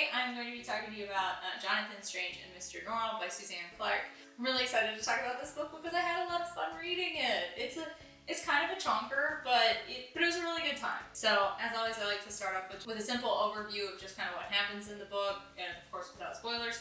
Today I'm going to be talking to you about Jonathan Strange and Mr. Norrell by Susanna Clarke. I'm really excited to talk about this book because I had a lot of fun reading it. It's kind of a chonker, but it was a really good time. So as always, I like to start off with a simple overview of just kind of what happens in the book, and of course without spoilers.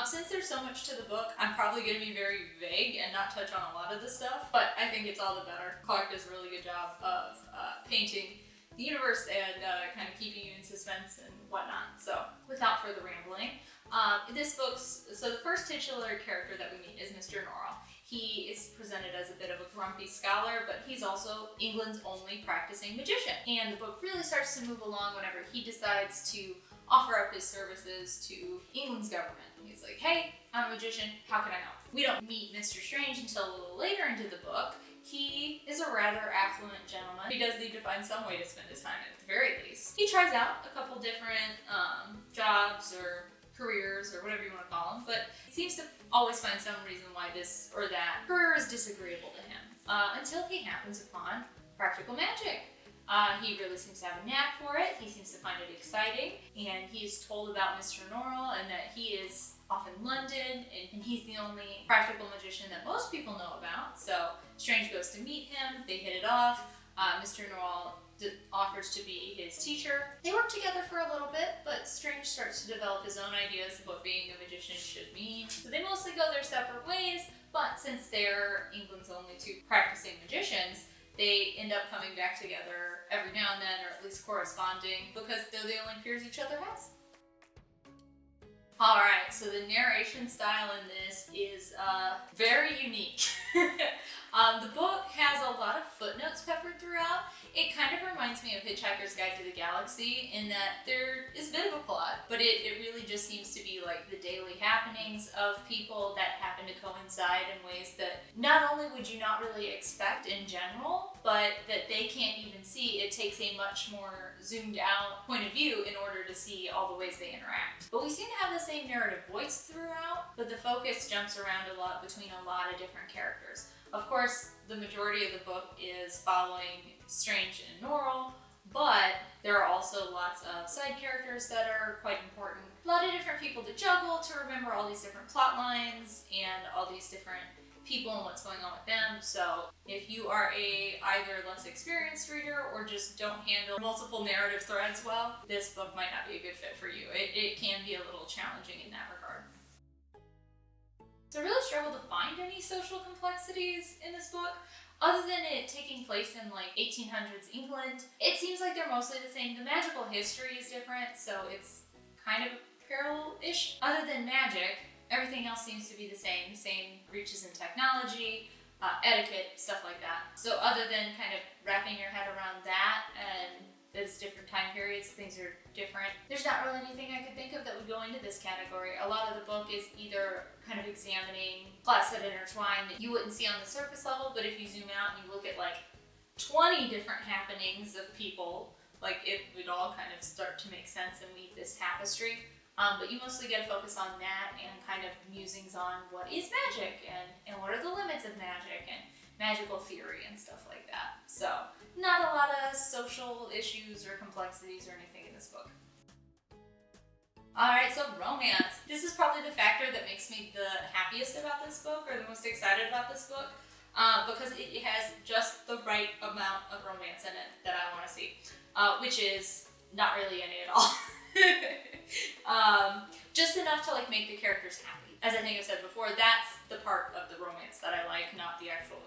Since there's so much to the book, I'm probably going to be very vague and not touch on a lot of the stuff, but I think it's all the better. Clarke does a really good job of painting the universe and kind of keeping you in suspense and whatnot. So without further rambling, so the first titular character that we meet is Mr. Norrell. He is presented as a bit of a grumpy scholar, but he's also England's only practicing magician. And the book really starts to move along whenever he decides to offer up his services to England's government. He's like, hey, I'm a magician, how can I help? We don't meet Mr. Strange until a little later into the book. He is a rather affluent gentleman. He does need to find some way to spend his time at the very least. He tries out a couple different jobs or careers or whatever you want to call them, but he seems to always find some reason why this or that career is disagreeable to him until he happens upon practical magic. He really seems to have a knack for it. He seems to find it exciting, and he's told about Mr. Norrell and that he is off in London, and he's the only practical magician that most people know about. So Strange goes to meet him, they hit it off. Mr. Norrell offers to be his teacher. They work together for a little bit, but Strange starts to develop his own ideas of what being a magician should mean. So they mostly go their separate ways, but since they're England's only two practicing magicians, they end up coming back together every now and then, or at least corresponding, because they're the only peers each other has. Alright, so the narration style in this is very unique. The book has a lot of footnotes peppered throughout. It kind of reminds me of Hitchhiker's Guide to the Galaxy in that there is a bit of a plot, but it really just seems to be like the daily happenings of people that happen to coincide in ways that not only would you not really expect in general, but that they can't even see. It takes a much more zoomed out point of view in order to see all the ways they interact. But we seem to have the same narrative voice throughout, but the focus jumps around a lot between a lot of different characters. Of course, the majority of the book is following Strange and Norrell, but there are also lots of side characters that are quite important. A lot of different people to juggle to remember all these different plot lines and all these different people and what's going on with them. So if you are either less experienced reader or just don't handle multiple narrative threads well, this book might not be a good fit for you. It can be a little challenging in that regard. So I really struggled to find any social complexities in this book. Other than it taking place in like 1800s England, it seems like they're mostly the same. The magical history is different, so it's kind of parallel-ish. Other than magic, everything else seems to be the same. Same reaches in technology, etiquette, stuff like that. So other than kind of wrapping your head around that and those different time periods, things are different, there's not really anything I could think of that would go into this category. A lot of the book is either kind of examining plots that intertwine that you wouldn't see on the surface level, but if you zoom out and you look at like 20 different happenings of people, like it would all kind of start to make sense and weave this tapestry. But you mostly get to focus on that and kind of musings on what is magic and what are the limits of magic and magical theory and stuff like that. So not a lot of social issues or complexities or anything in this book. Alright, so romance. This is probably the factor that makes me the happiest about this book, or the most excited about this book, because it has just the right amount of romance in it that I want to see, which is not really any at all. Just enough to like make the characters happy. As I think I've said before, that's the part of the romance that I like, not the actual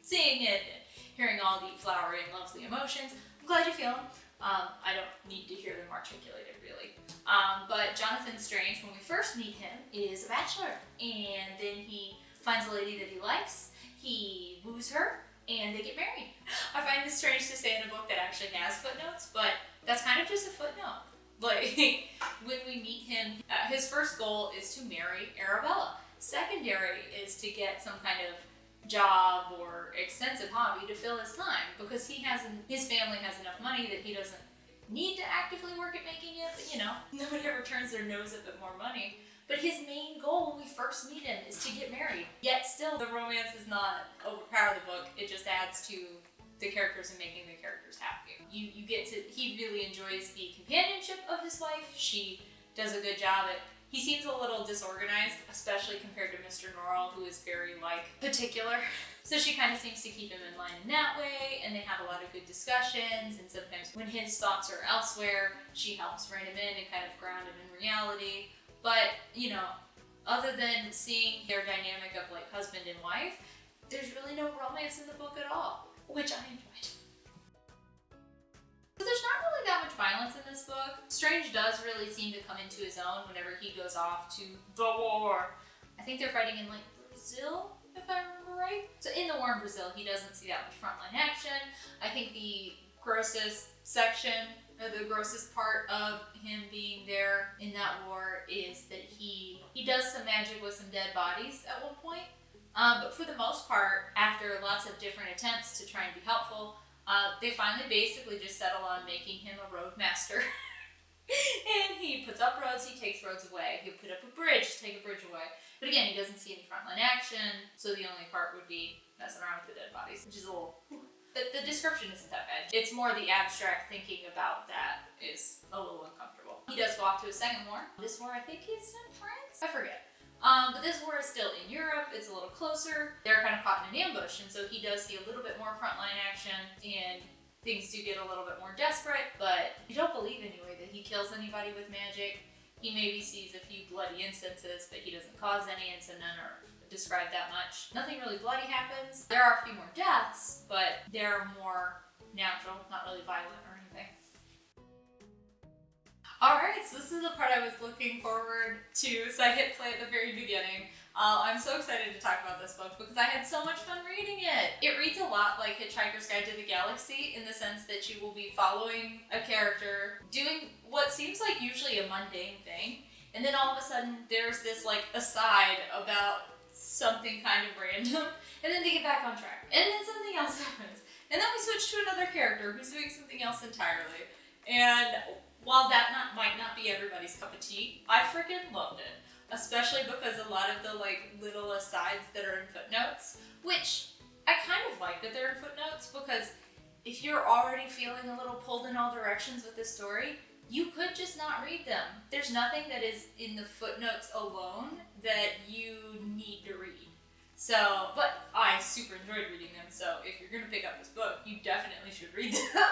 seeing it and hearing all the flowery and lovely emotions. I'm glad you feel them. I don't need to hear them articulated really. But Jonathan Strange, when we first meet him, is a bachelor, and then he finds a lady that he likes, he woos her, and they get married. I find this strange to say in a book that actually has footnotes, but that's kind of just a footnote. Like, when we meet him, his first goal is to marry Arabella. Secondary is to get some kind of job or extensive hobby to fill his time, because his family has enough money that he doesn't need to actively work at making it, but you know, nobody ever turns their nose up at more money. But his main goal when we first meet him is to get married. Yet still, the romance does not overpower the book, it just adds to the characters and making the characters happy. He really enjoys the companionship of his wife. She does a good job at, he seems a little disorganized, especially compared to Mr. Norrell, who is very, particular. So she kind of seems to keep him in line in that way, and they have a lot of good discussions, and sometimes when his thoughts are elsewhere, she helps rein him in and kind of ground him in reality. But, other than seeing their dynamic of, husband and wife, there's really no romance in the book at all, which I enjoyed. So there's not really that much violence in this book. Strange does really seem to come into his own whenever he goes off to the war. I think they're fighting in Brazil, if I remember right. So in the war in Brazil, he doesn't see that much frontline action. I think the grossest section, or the grossest part of him being there in that war is that he does some magic with some dead bodies at one point. But for the most part, after lots of different attempts to try and be helpful, they finally basically just settle on making him a roadmaster. And he puts up roads, he takes roads away. He'll put up a bridge, take a bridge away. But again, he doesn't see any frontline action, so the only part would be messing around with the dead bodies, which is a little... The description isn't that bad. It's more the abstract thinking about that is a little uncomfortable. He does go off to a second war. This war, I think, is in France? I forget. But this war is still in Europe. It's a little closer. They're kind of caught in an ambush, and so he does see a little bit more frontline action, and things do get a little bit more desperate, but I don't believe anyway that he kills anybody with magic. He maybe sees a few bloody instances, but he doesn't cause any incident or describe that much. Nothing really bloody happens. There are a few more deaths, but they're more natural, not really violent or anything. Alright, so this is the part I was looking forward to, so I hit play at the very beginning. I'm so excited to talk about this book because I had so much fun reading it. It reads a lot like Hitchhiker's Guide to the Galaxy in the sense that you will be following a character doing what seems like usually a mundane thing, and then all of a sudden there's this aside about something kind of random, and then they get back on track, and then something else happens, and then we switch to another character who's doing something else entirely. And while that might not be everybody's cup of tea, I freaking loved it. Especially because a lot of the little asides that are in footnotes, which I kind of like that they're in footnotes, because if you're already feeling a little pulled in all directions with this story, you could just not read them. There's nothing that is in the footnotes alone that you need to read. So, but I super enjoyed reading them, so if you're gonna pick up this book, you definitely should read them.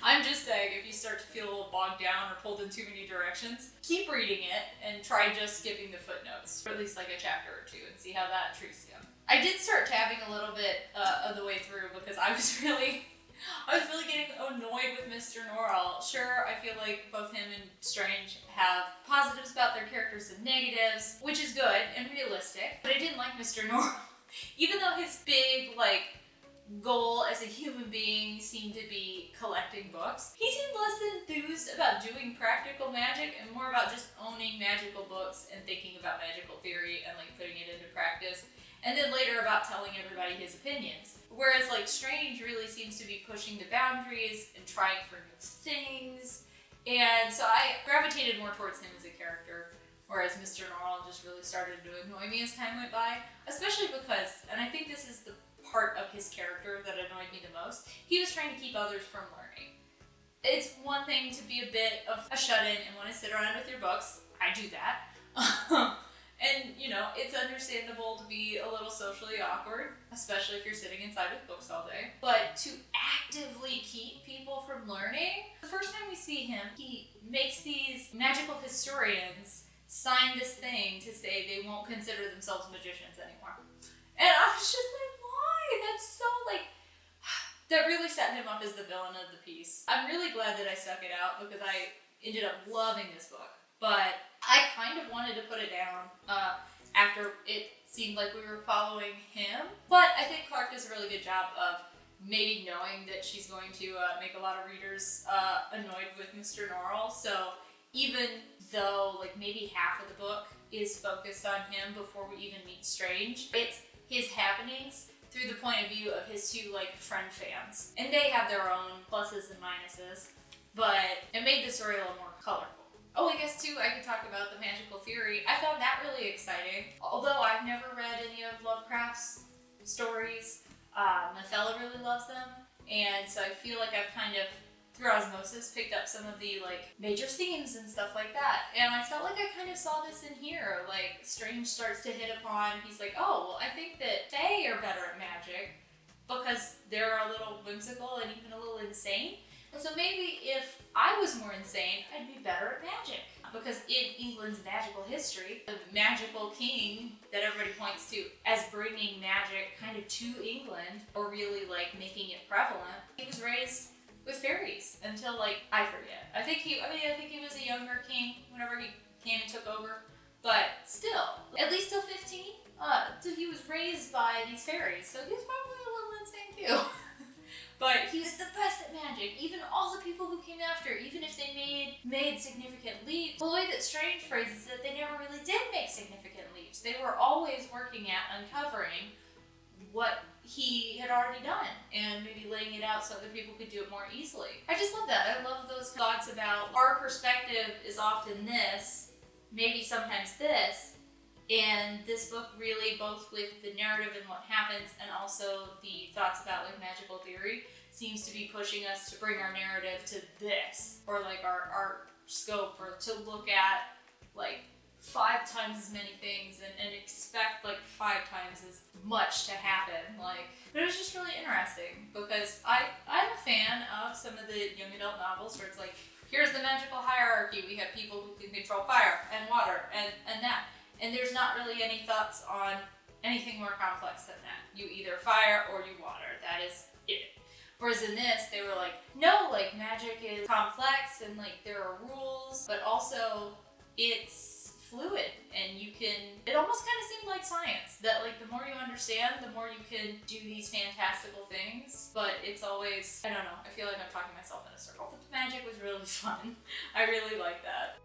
I'm just saying, if you start to feel a little bogged down or pulled in too many directions, keep reading it and try just skipping the footnotes for at least a chapter or two and see how that treats you. I did start tabbing a little bit of the way through because I was really getting annoyed with Mr. Norrell. Sure, I feel like both him and Strange have positives about their characters and negatives, which is good and realistic, but I didn't like Mr. Norrell. Even though his big, goal as a human being seemed to be collecting books, he seemed less enthused about doing practical magic and more about just owning magical books and thinking about magical theory and, putting it into practice. And then later about telling everybody his opinions. Whereas Strange really seems to be pushing the boundaries and trying for new things. And so I gravitated more towards him as a character, whereas Mr. Norrell just really started to annoy me as time went by. Especially because, and I think this is the part of his character that annoyed me the most, he was trying to keep others from learning. It's one thing to be a bit of a shut-in and want to sit around with your books. I do that. And, it's understandable to be a little socially awkward, especially if you're sitting inside with books all day. But to actively keep people from learning, the first time we see him, he makes these magical historians sign this thing to say they won't consider themselves magicians anymore. And I was just like, why? That's so, that really set him up as the villain of the piece. I'm really glad that I stuck it out because I ended up loving this book. But I kind of wanted to put it down after it seemed like we were following him. But I think Clarke does a really good job of maybe knowing that she's going to make a lot of readers annoyed with Mr. Norrell. So even though maybe half of the book is focused on him before we even meet Strange, it's his happenings through the point of view of his two friend fans. And they have their own pluses and minuses, but it made the story a little more colorful. Oh, I guess too, I could talk about the magical theory. I found that really exciting. Although I've never read any of Lovecraft's stories, Nefella really loves them, and so I feel like I've kind of through osmosis, picked up some of the like major themes and stuff like that. And I felt like I kind of saw this in here. Like Strange starts to hit upon, he's like, oh, well, I think that Fae are better at magic because they're a little whimsical and even a little insane. And so maybe if I was more insane, I'd be better at magic. Because in England's magical history, the magical king that everybody points to as bringing magic kind of to England, or really like making it prevalent, he was raised with fairies until like, I forget. I think he was a younger king whenever he came and took over, but still, at least till 15. So he was raised by these fairies, so he was probably a little insane too. But he was the best at magic. Even all the people who came after, even if they made significant leaps, the way that Strange phrases it, they never really did make significant leaps. They were always working at uncovering what he had already done and maybe laying it out so other people could do it more easily. I just love that. I love those thoughts about our perspective is often this, maybe sometimes this. And this book really, both with the narrative and what happens and also the thoughts about like magical theory, seems to be pushing us to bring our narrative to this, or like our scope, or to look at like 5 times as many things and expect like 5 times as much to happen. Like, but it was just really interesting because I'm a fan of some of the young adult novels where it's like, here's the magical hierarchy. We have people who can control fire and water and that. And there's not really any thoughts on anything more complex than that. You either fire or you water. That is it. Whereas in this, they were like, no, like magic is complex and like there are rules, but also it's fluid and you can, it almost kind of seemed like science. That like the more you understand, the more you can do these fantastical things. But it's always, I don't know, I feel like I'm talking myself in a circle. But the magic was really fun. I really like that.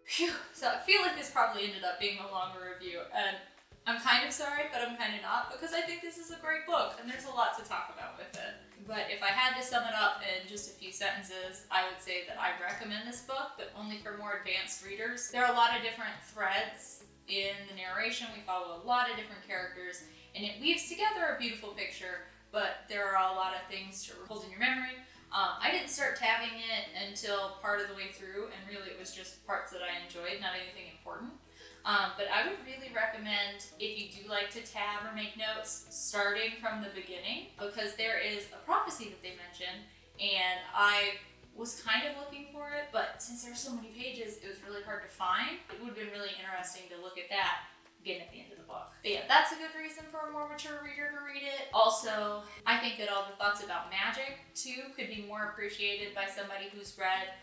Phew. So I feel like this probably ended up being a longer review, and I'm kind of sorry, but I'm kind of not, because I think this is a great book, and there's a lot to talk about with it. But if I had to sum it up in just a few sentences, I would say that I recommend this book, but only for more advanced readers. There are a lot of different threads in the narration. We follow a lot of different characters, and it weaves together a beautiful picture, but there are a lot of things to hold in your memory. I didn't start tabbing it until part of the way through, and really it was just parts that I enjoyed, not anything important. But I would really recommend, if you do like to tab or make notes, starting from the beginning, because there is a prophecy that they mention, and I was kind of looking for it, but since there are so many pages, it was really hard to find. It would have been really interesting to look at that again at the end of the book. But yeah, that's a good reason for a more mature reader to read it. Also, I think that all the thoughts about magic, too, could be more appreciated by somebody who's read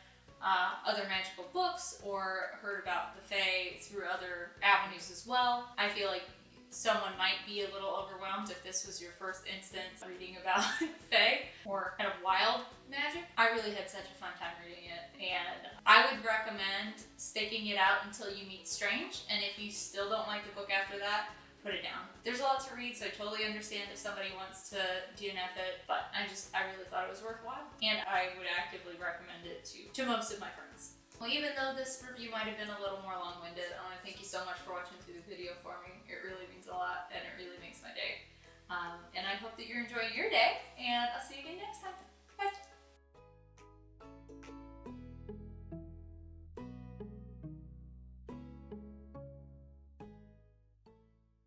other magical books or heard about the Fae through other avenues as well. I feel like someone might be a little overwhelmed if this was your first instance reading about Fae or kind of wild magic. I really had such a fun time reading it, and I would recommend sticking it out until you meet Strange, and if you still don't like the book after that, put it down. There's a lot to read, so I totally understand if somebody wants to DNF it, but I really thought it was worthwhile, and I would actively recommend it to most of my friends. Well, even though this review might have been a little more long-winded, I want to thank you so much for watching through the video for me. It really means a lot, and it really makes my day. And I hope that you're enjoying your day, and I'll see you again next time.